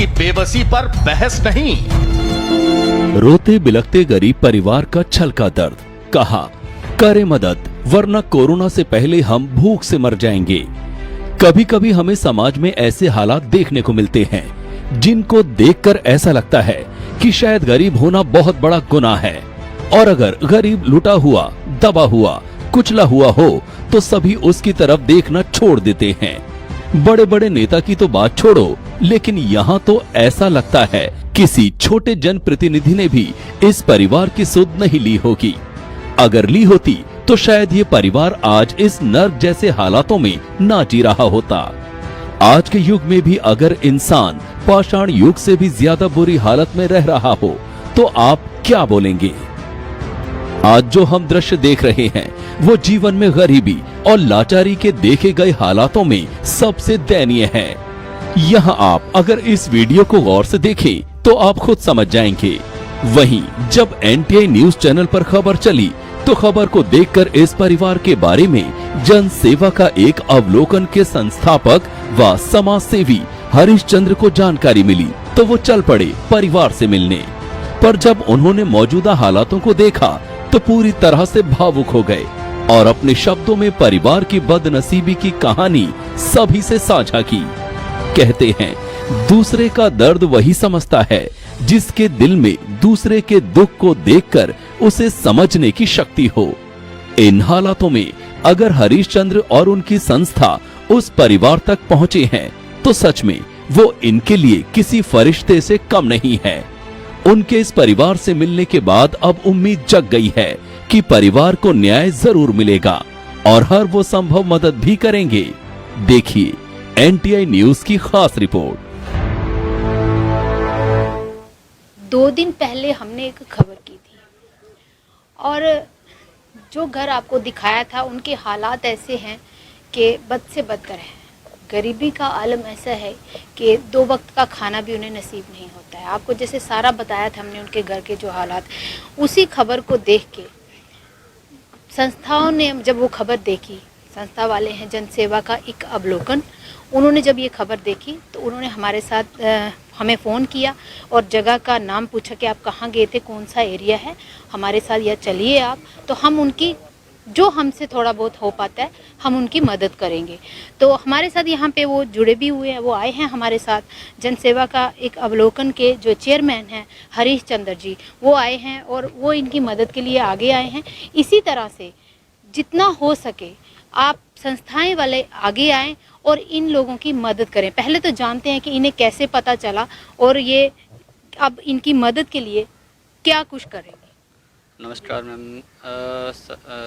की बेबसी पर बहस नहीं। रोते बिलखते गरीब परिवार का छलका दर्द, कहा करे मदद वरना कोरोना से पहले हम भूख से मर जाएंगे। कभी कभी हमें समाज में ऐसे हालात देखने को मिलते हैं जिनको देखकर ऐसा लगता है कि शायद गरीब होना बहुत बड़ा गुनाह है, और अगर गरीब लुटा हुआ, दबा हुआ, कुचला हुआ हो तो सभी उसकी तरफ देखना छोड़ देते हैं। बड़े बड़े नेता की तो बात छोड़ो, लेकिन यहाँ तो ऐसा लगता है किसी छोटे जनप्रतिनिधि ने भी इस परिवार की सुध नहीं ली होगी। अगर ली होती तो शायद ये परिवार आज इस नर्क जैसे हालातों में ना जी रहा होता। आज के युग में भी अगर इंसान पाषाण युग से भी ज्यादा बुरी हालत में रह रहा हो तो आप क्या बोलेंगे? आज जो हम दृश्य देख रहे हैं वो जीवन में गरीबी और लाचारी के देखे गए हालातों में सबसे दयनीय है। यहाँ आप अगर इस वीडियो को गौर से देखें तो आप खुद समझ जाएंगे। वहीं जब एनटीआई न्यूज चैनल पर खबर चली तो खबर को देखकर इस परिवार के बारे में जन सेवा का एक अवलोकन के संस्थापक व समाज सेवी हरीश चंद्र को जानकारी मिली तो वो चल पड़े परिवार से मिलने। पर जब उन्होंने मौजूदा हालातों को देखा तो पूरी तरह से भावुक हो गए और अपने शब्दों में परिवार की बदनसीबी की कहानी सभी से साझा की। कहते हैं दूसरे का दर्द वही समझता है जिसके दिल में दूसरे के दुख को देखकर उसे समझने की शक्ति हो। इन हालातों में अगर हरीश चंद्र और उनकी संस्था उस परिवार तक पहुंचे हैं तो सच में वो इनके लिए किसी फरिश्ते से कम नहीं है। उनके इस परिवार से मिलने के बाद अब उम्मीद जग गई है कि परिवार को न्याय जरूर मिलेगा और हर वो संभव मदद भी करेंगे। देखिए एनटीआई न्यूज की खास रिपोर्ट। 2 दिन पहले हमने एक खबर की थी और जो घर आपको दिखाया था उनके हालात ऐसे हैं कि बद से बदतर है। गरीबी का आलम ऐसा है कि 2 वक्त का खाना भी उन्हें नसीब नहीं होता है। आपको जैसे सारा बताया था हमने उनके घर के जो हालात, उसी खबर को देख के संस्थाओं ने जब वो खबर देखी, संस्था वाले हैं जन सेवा का एक अवलोकन, उन्होंने जब ये खबर देखी तो उन्होंने हमारे साथ हमें फ़ोन किया और जगह का नाम पूछा कि आप कहाँ गए थे, कौन सा एरिया है, हमारे साथ या चलिए आप, तो हम उनकी जो हमसे थोड़ा बहुत हो पाता है हम उनकी मदद करेंगे। तो हमारे साथ यहाँ पे वो जुड़े भी हुए हैं, वो आए हैं हमारे साथ। जनसेवा का एक अवलोकन के जो चेयरमैन हैं हरीश चंद्र जी, वो आए हैं और वो इनकी मदद के लिए आगे आए हैं। इसी तरह से जितना हो सके आप संस्थाएं वाले आगे आएँ और इन लोगों की मदद करें। पहले तो जानते हैं कि इन्हें कैसे पता चला और ये अब इनकी मदद के लिए क्या कुछ करेंगे। नमस्कार मैम,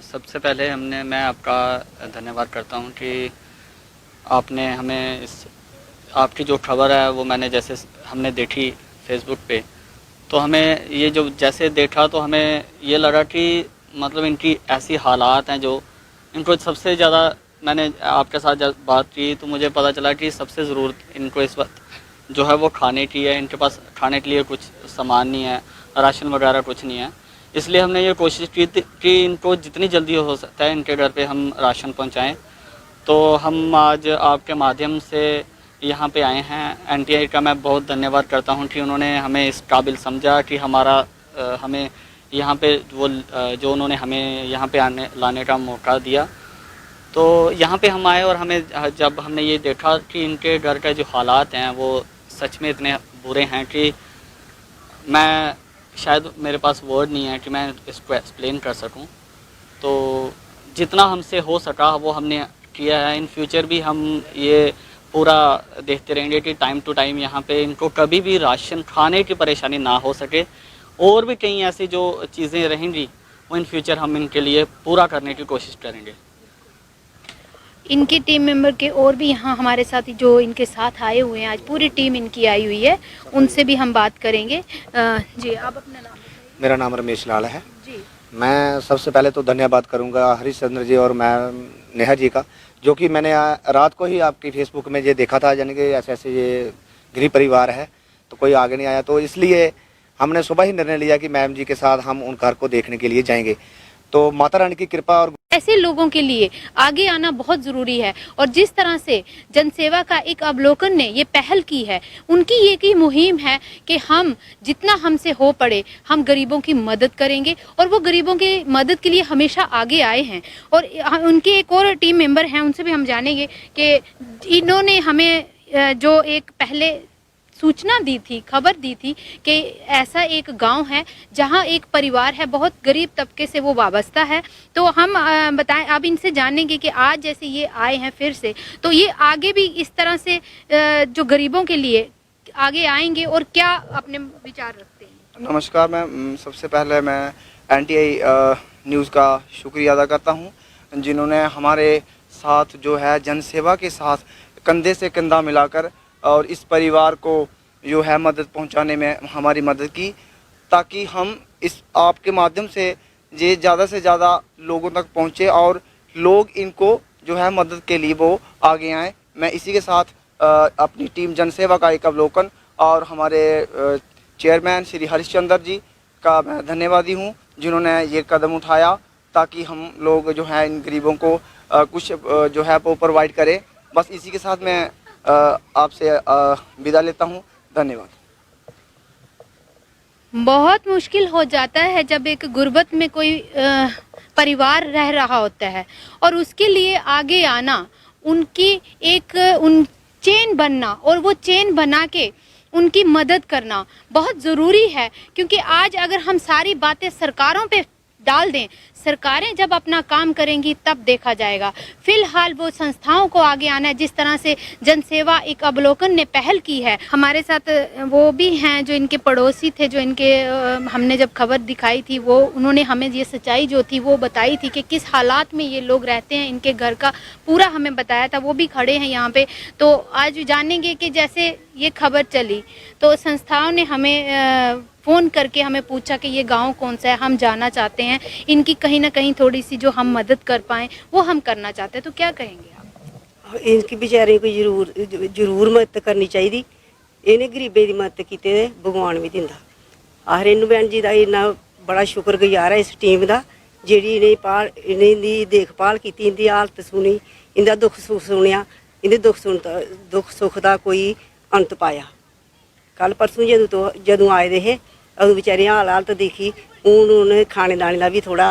सबसे पहले मैं आपका धन्यवाद करता हूँ कि आपने हमें आपकी जो खबर है वो हमने देखी फेसबुक पे, तो हमें ये जो जैसे देखा तो हमें ये लगा कि मतलब इनकी ऐसी हालात हैं जो इनको सबसे ज़्यादा, मैंने आपके साथ जब बात की तो मुझे पता चला कि सबसे ज़रूरत इनको इस वक्त जो है वो खाने की है। इनके पास खाने के लिए कुछ सामान नहीं है, राशन वगैरह कुछ नहीं है। इसलिए हमने ये कोशिश की कि इनको जितनी जल्दी हो सकता है इनके घर पे हम राशन पहुंचाएं। तो हम आज आपके माध्यम से यहाँ पे आए हैं। एनटीआई का मैं बहुत धन्यवाद करता हूँ कि उन्होंने हमें इस काबिल समझा कि हमें यहाँ पे जो उन्होंने हमें यहाँ पे लाने का मौका दिया। तो यहाँ पे हम आए और जब हमने ये देखा कि इनके घर का जो हालात हैं वो सच में इतने बुरे हैं कि मैं शायद मेरे पास वर्ड नहीं है कि मैं इसको एक्सप्लेन कर सकूं। तो जितना हमसे हो सका वो हमने किया है। इन फ्यूचर भी हम ये पूरा देखते रहेंगे कि टाइम टू टाइम यहाँ पे इनको कभी भी राशन खाने की परेशानी ना हो सके। और भी कई ऐसी जो चीज़ें रहेंगी वो इन फ्यूचर हम इनके लिए पूरा करने की कोशिश करेंगे। इनकी टीम मेंबर के और भी यहाँ हमारे साथ जो इनके साथ आए हुए हैं, आज पूरी टीम इनकी आई हुई है, उनसे भी हम बात करेंगे। जी आप अपना नाम बताइए। मेरा नाम रमेश लाल है जी। मैं सबसे पहले तो धन्यवाद करूंगा हरीश चंद्र जी और मैम नेहा जी का, जो कि मैंने रात को ही आपकी फेसबुक में ये देखा था, यानी कि ऐसे ऐसे ये गरीब परिवार है तो कोई आगे नहीं आया, तो इसलिए हमने सुबह ही निर्णय लिया कि मैम जी के साथ हम उन घर को देखने के लिए जाएंगे। तो माता रानी की कृपा और ऐसे लोगों के लिए आगे आना बहुत जरूरी है। और जिस तरह से जनसेवा का एक अवलोकन ने ये पहल की है, उनकी ये की मुहिम है कि हम जितना हमसे हो पड़े हम गरीबों की मदद करेंगे, और वो गरीबों की मदद के लिए हमेशा आगे आए हैं। और उनके एक और टीम मेंबर हैं, उनसे भी हम जानेंगे कि इन्होंने हमें जो एक पहले सूचना दी थी, खबर दी थी कि ऐसा एक गांव है जहां एक परिवार है, बहुत गरीब तबके से वो वाबस्ता है। तो हम बताएं, अब इनसे जानेंगे कि आज जैसे ये आए हैं फिर से, तो ये आगे भी इस तरह से जो गरीबों के लिए आगे आएंगे और क्या अपने विचार रखते हैं। नमस्कार मैम, सबसे पहले मैं NTI न्यूज़ का शुक्रिया अदा करता हूं, जिन्होंने हमारे साथ जो है जनसेवा के साथ कंधे से कंधा मिलाकर और इस परिवार को जो है मदद पहुंचाने में हमारी मदद की, ताकि हम इस आपके माध्यम से ये ज़्यादा से ज़्यादा लोगों तक पहुंचे और लोग इनको जो है मदद के लिए वो आगे आएँ। मैं इसी के साथ अपनी टीम जनसेवा का एक अवलोकन और हमारे चेयरमैन श्री हरिश्चंद्र जी का मैं धन्यवादी हूं, जिन्होंने ये कदम उठाया ताकि हम लोग जो है इन गरीबों को कुछ जो है वो प्रोवाइड करें। बस इसी के साथ मैं आपसे विदा लेता हूं। धन्यवाद। बहुत मुश्किल हो जाता है जब एक गुर्बत में कोई परिवार रह रहा होता है और उसके लिए आगे आना, उनकी एक उन चेन बनना और वो चेन बना के उनकी मदद करना बहुत ज़रूरी है। क्योंकि आज अगर हम सारी बातें सरकारों पे डाल दें, सरकारें जब अपना काम करेंगी तब देखा जाएगा। फिलहाल वो संस्थाओं को आगे आना है। जिस तरह से जनसेवा एक अवलोकन ने पहल की है, हमारे साथ वो भी हैं जो इनके पड़ोसी थे, जो इनके हमने जब खबर दिखाई थी वो उन्होंने हमें ये सच्चाई जो थी वो बताई थी कि किस हालात में ये लोग रहते हैं, इनके घर का पूरा हमें बताया था। वो भी खड़े हैं यहाँ पे। तो आज जानेंगे कि जैसे ये खबर चली तो संस्थाओं ने हमें फ़ोन करके हमें पूछा कि ये गांव कौन सा है, हम जाना चाहते हैं, इनकी कहीं ना कहीं थोड़ी सी जो हम मदद कर पाएँ वो हम करना चाहते हैं। तो क्या कहेंगे आप? इनकी बेचारे को जरूर मदद करनी चाहिए। इन्हें गरीबे की मदद की भगवान भी दिंदा। आखिर इनू भैन जी का इन्ना बड़ा शुक्रगुजार है इस टीम का, जी इन्हें देखभाल की, इनकी हालत सुनी, इनका दुख सुख सुनिया, इन्हें दुख सुख का कोई अंत पाया। कल परसों जदों आए दे हे अदों बेचारे हालत देखी, उन्होंने खाने दाने का भी थोड़ा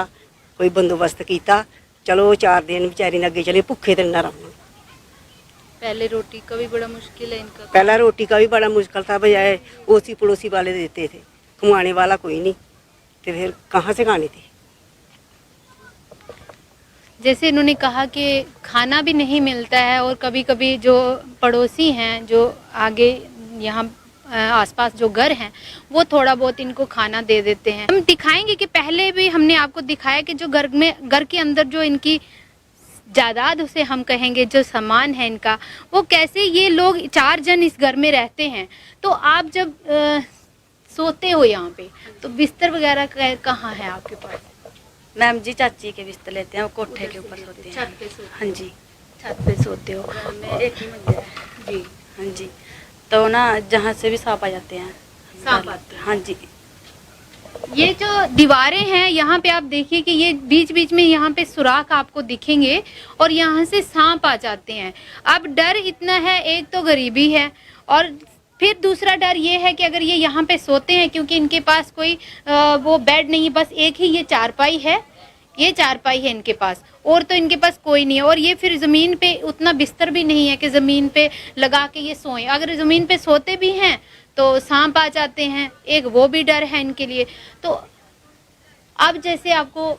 कोई बंदोबस्त किया। चलो 4 दिन बेचारी ने अगे चले, भुखे तो ना रहना। पहले रोटी का भी बड़ा मुश्किल है इनका। पहला रोटी का भी बड़ा मुश्किल था, बजाय ओसी पड़ोसी वाले देते थे, कमाने वाला कोई नहीं, तो फिर कहाँ से खाने थे। जैसे इन्होंने कहा कि खाना भी नहीं मिलता है और कभी कभी जो पड़ोसी हैं, जो आगे यहाँ आसपास जो घर हैं, वो थोड़ा बहुत इनको खाना दे देते हैं। हम दिखाएंगे कि पहले भी हमने आपको दिखाया कि जो घर के अंदर जो इनकी जायदाद उसे हम कहेंगे, जो सामान है इनका, वो कैसे ये लोग 4 जन इस घर में रहते हैं। तो आप जब सोते हो यहाँ पे तो बिस्तर वगैरह कहाँ है आपके पास? मैम जी चाची के बिस्तर लेते हैं, वो कोठे के ऊपर सोते हैं। छत पे सोते? हाँ जी, छत पे सोते हो? में एक ही मंदिर है जी। हाँ जी, तो ना जहाँ से भी सांप आ जाते हैं। सांप आते हैं? हाँ जी। ये जो दीवारें हैं यहाँ पे आप देखिए कि ये बीच बीच में यहाँ पे सुराख आपको दिखेंगे और यहाँ से सांप आ जाते हैं। अब डर इतना है, एक तो गरीबी है और फिर दूसरा डर ये है कि अगर ये यहाँ पे सोते हैं, क्योंकि इनके पास कोई वो बेड नहीं, बस एक ही ये चारपाई है, ये चारपाई है इनके पास, और तो इनके पास कोई नहीं है। और ये फिर ज़मीन पे उतना बिस्तर भी नहीं है कि ज़मीन पे लगा के ये सोएं। अगर ज़मीन पे सोते भी हैं तो सांप आ जाते हैं, एक वो भी डर है इनके लिए। तो अब जैसे आपको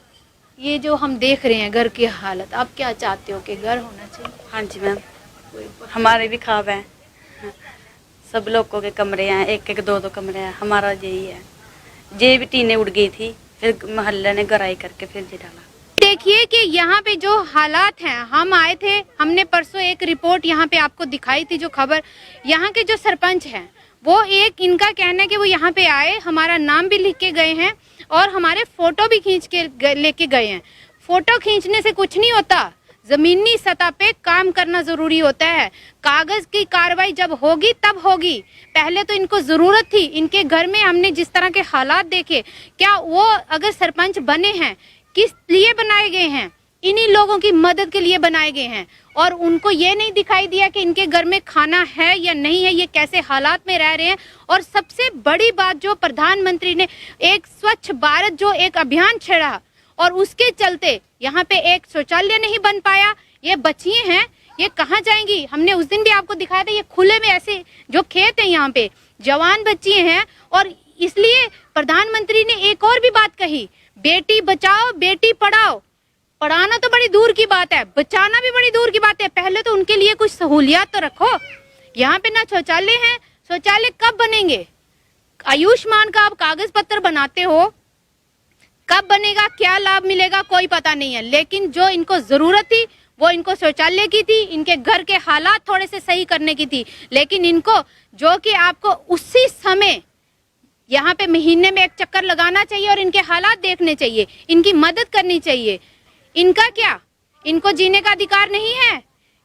ये जो हम देख रहे हैं घर की हालत, आप क्या चाहते हो कि घर होना चाहिए? हाँ जी मैम, हमारे भी ख्वाब हैं, सब लोगों के कमरे हैं, 1-1 2-2 कमरे हैं, हमारा यही है। ये भी टीनें उड़ गई थी, फिर मोहल्ले ने गराई करके फिर ये डाला। देखिए कि यहाँ पे जो हालात हैं, हम आए थे, हमने परसों एक रिपोर्ट यहाँ पे आपको दिखाई थी, जो खबर, यहाँ के जो सरपंच हैं वो एक, इनका कहना है कि वो यहाँ पे आए, हमारा नाम भी लिख के गए हैं और हमारे फोटो भी खींच के लेके गए हैं। फोटो खींचने से कुछ नहीं होता, जमीनी सतह पे काम करना जरूरी होता है। कागज की कार्रवाई जब होगी तब होगी, पहले तो इनको जरूरत थी। इनके घर में हमने जिस तरह के हालात देखे, क्या वो अगर सरपंच बने हैं, किस लिए बनाए गए हैं? इन्हीं लोगों की मदद के लिए बनाए गए हैं। और उनको ये नहीं दिखाई दिया कि इनके घर में खाना है या नहीं है, ये कैसे हालात में रह रहे हैं। और सबसे बड़ी बात, जो प्रधानमंत्री ने एक स्वच्छ भारत जो एक अभियान छेड़ा और उसके चलते यहाँ पे एक शौचालय नहीं बन पाया। ये बच्चियां हैं, ये कहाँ जाएंगी? हमने उस दिन भी आपको दिखाया था, ये खुले में ऐसे जो खेत है यहाँ पे, जवान बच्चियां हैं। और इसलिए प्रधानमंत्री ने एक और भी बात कही, बेटी बचाओ बेटी पढ़ाओ। पढ़ाना तो बड़ी दूर की बात है, बचाना भी बड़ी दूर की बात है। पहले तो उनके लिए कुछ सहूलियात तो रखो। यहाँ पे ना शौचालय है, शौचालय कब बनेंगे? आयुष्मान का आप कागज पत्र बनाते हो, कब बनेगा, क्या लाभ मिलेगा, कोई पता नहीं है। लेकिन जो इनको जरूरत थी वो इनको शौचालय की थी, इनके घर के हालात थोड़े से सही करने की थी। लेकिन इनको जो कि आपको उसी समय यहाँ पे महीने में एक चक्कर लगाना चाहिए और इनके हालात देखने चाहिए, इनकी मदद करनी चाहिए। इनका क्या, इनको जीने का अधिकार नहीं है?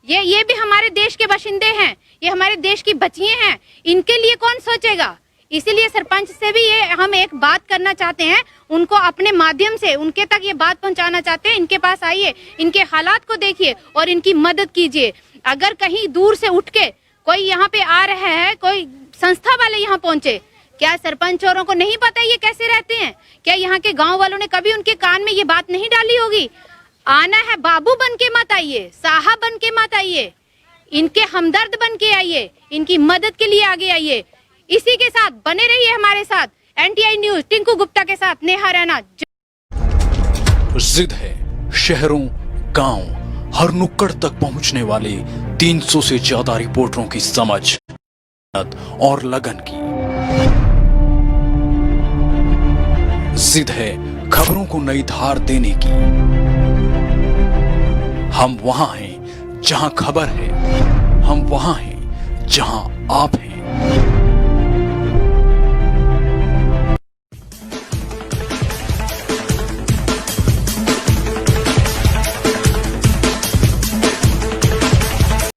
ये भी हमारे देश के बाशिंदे हैं, ये हमारे देश की बच्चियां हैं, इनके लिए कौन सोचेगा? इसीलिए सरपंच से भी ये हम एक बात करना चाहते हैं, उनको अपने माध्यम से उनके तक ये बात पहुंचाना चाहते हैं। इनके पास आइए, इनके हालात को देखिए और इनकी मदद कीजिए। अगर कहीं दूर से उठ के कोई यहाँ पे आ रहा है, कोई संस्था वाले यहाँ पहुंचे, क्या सरपंच औरों को नहीं पता ये कैसे रहते हैं? क्या यहाँ के गाँव वालों ने कभी उनके कान में ये बात नहीं डाली होगी? आना है, बाबू बन के मत आइए, साहब बन के मत आइए, इनके हमदर्द बन के आइए, इनकी मदद के लिए आगे आइए। इसी के साथ बने रहिए हमारे साथ। एनटीआई न्यूज टिंकू गुप्ता के साथ नेहा रैना। जिद है शहरों, गांव, हर नुक्कड़ तक पहुंचने वाले 300 से ज्यादा रिपोर्टरों की समझ और लगन की। जिद है खबरों को नई धार देने की। हम वहां हैं जहां खबर है, हम वहां हैं जहां आप हैं।